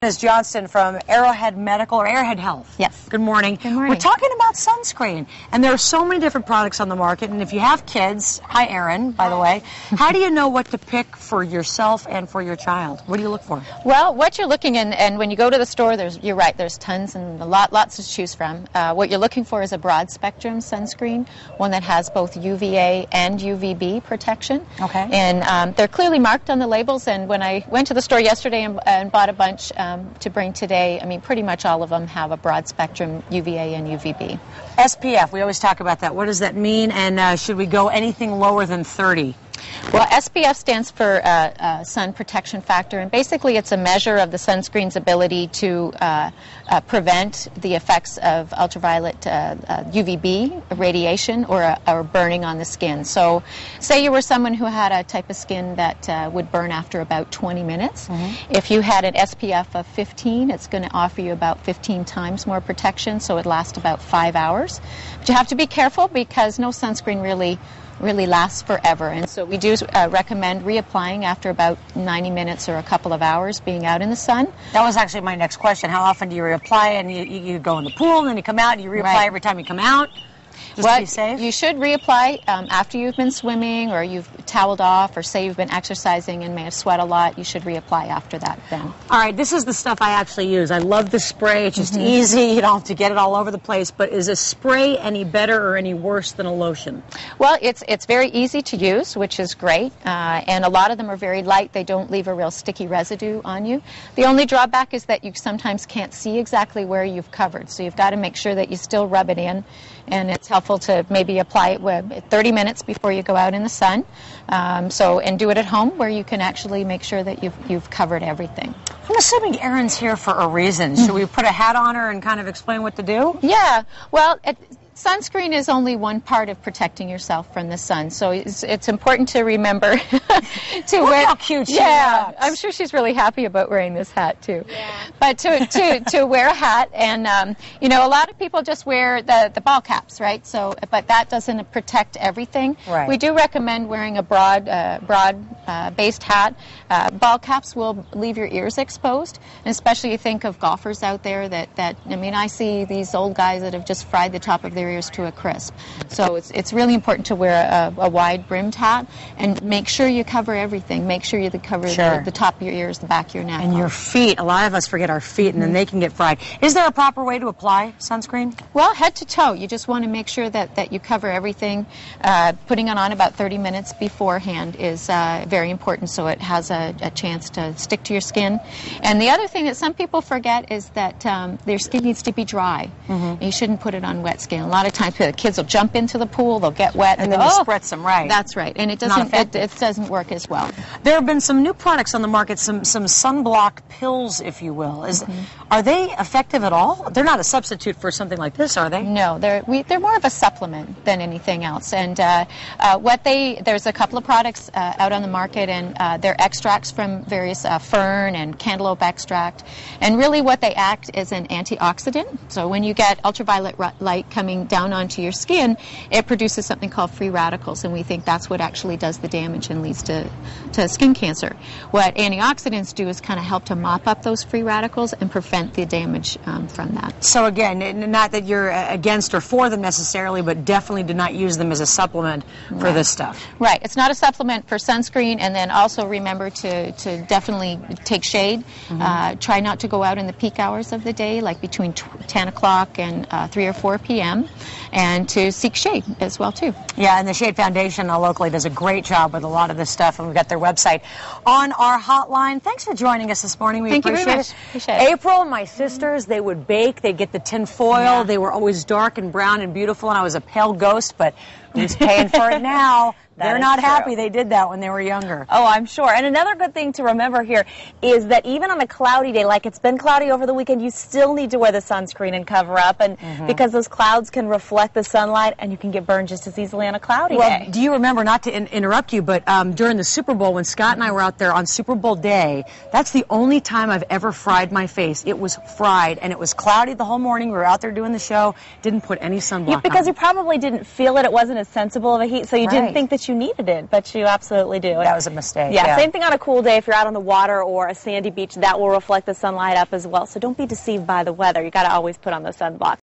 Ms. Johnston from Arrowhead Medical or Arrowhead Health. Yes. Good morning. Good morning. We're talking about sunscreen, and there are so many different products on the market. And if you have kids, hi Erin, by the way, how do you know what to pick for yourself and for your child? What do you look for? Well, what you're looking in, and when you go to the store, you're right, there's tons and lots to choose from. What you're looking for is a broad spectrum sunscreen, one that has both UVA and UVB protection. Okay. And they're clearly marked on the labels. And when I went to the store yesterday and bought a bunch to bring today, I mean, pretty much all of them have a broad spectrum UVA and UVB. SPF, we always talk about that. What does that mean? And should we go anything lower than 30? Well, SPF stands for sun protection factor, and basically it's a measure of the sunscreen's ability to prevent the effects of ultraviolet UVB radiation or burning on the skin. So say you were someone who had a type of skin that would burn after about 20 minutes. Mm-hmm. If you had an SPF of 15, it's going to offer you about 15 times more protection, so it lasts about 5 hours. But you have to be careful because no sunscreen really lasts forever, and so we do recommend reapplying after about 90 minutes or a couple of hours being out in the sun. That was actually my next question. How often do you reapply? And you go in the pool and then you come out and you reapply every time you come out? Just to be safe? You should reapply after you've been swimming or you've toweled off, or say you've been exercising and may have sweat a lot. You should reapply after that then. All right, this is the stuff I actually use. I love the spray. It's just easy. You don't have to get it all over the place. But is a spray any better or any worse than a lotion? Well, it's very easy to use, which is great. And a lot of them are very light. They don't leave a real sticky residue on you. The only drawback is that you sometimes can't see exactly where you've covered. So you've got to make sure that you still rub it in. And it's helpful to maybe apply it 30 minutes before you go out in the sun. And do it at home where you can actually make sure that you've covered everything. I'm assuming Erin's here for a reason. Should we put a hat on her and kind of explain what to do? Yeah. Well, sunscreen is only one part of protecting yourself from the sun, so it's important to remember to Look wear. How cute she yeah, looks. I'm sure she's really happy about wearing this hat too. Yeah. But to wear a hat, and a lot of people just wear the ball caps, right? So, but that doesn't protect everything. Right. We do recommend wearing a broad based hat. Ball caps will leave your ears exposed, and especially you think of golfers out there that I mean, I see these old guys that have just fried the top of their ears to a crisp. So it's really important to wear a wide brimmed hat and make sure you cover everything. Make sure you cover the top of your ears, the back of your neck. And your feet. A lot of us forget our feet, and then they can get fried. Is there a proper way to apply sunscreen? Well, head to toe. You just want to make sure that you cover everything. Putting it on about 30 minutes beforehand is very important, so it has a chance to stick to your skin. And the other thing that some people forget is that their skin needs to be dry. You shouldn't put it on wet skin. A lot of times the kids will jump into the pool, they'll get wet, and then you spritz them, right? That's right, and it doesn't work as well. There have been some new products on the market, some sunblock pills, if you will. Are they effective at all? They're not a substitute for something like this, are they? No, they're more of a supplement than anything else. And there's a couple of products out on the market, and they're extracts from various fern and cantaloupe extract. And really what they act is an antioxidant. So when you get ultraviolet light coming down onto your skin, it produces something called free radicals, and we think that's what actually does the damage and leads to skin cancer. What antioxidants do is kind of help to mop up those free radicals and prevent the damage from that. So again, not that you're against or for them necessarily, but definitely do not use them as a supplement for this stuff. Right. It's not a supplement for sunscreen, and then also remember to definitely take shade. Try not to go out in the peak hours of the day, like between 10 o'clock and 3 or 4 p.m., and to seek shade as well too. Yeah, and the Shade Foundation locally does a great job with a lot of this stuff, and we've got their website on our hotline. Thanks for joining us this morning. We appreciate it. Appreciate it. April, my sisters, they would bake. They'd get the tin foil. Yeah. They were always dark and brown and beautiful, and I was a pale ghost, but who's paying for it now? They're not happy they did that when they were younger. Oh, I'm sure. And another good thing to remember here is that even on a cloudy day, like it's been cloudy over the weekend, you still need to wear the sunscreen and cover up, and because those clouds can reflect the sunlight and you can get burned just as easily on a cloudy day. Do you remember, not to interrupt you, but during the Super Bowl, when Scott and I were out there on Super Bowl day, that's the only time I've ever fried my face. It was fried, and it was cloudy the whole morning. We were out there doing the show, didn't put any sunblock on. Because you probably didn't feel it. It wasn't as sensible of a heat, so you didn't think that that you needed it, but you absolutely do. That was a mistake. Yeah, same thing on a cool day. If you're out on the water or a sandy beach, that will reflect the sunlight up as well. So don't be deceived by the weather. You got to always put on those sunblock.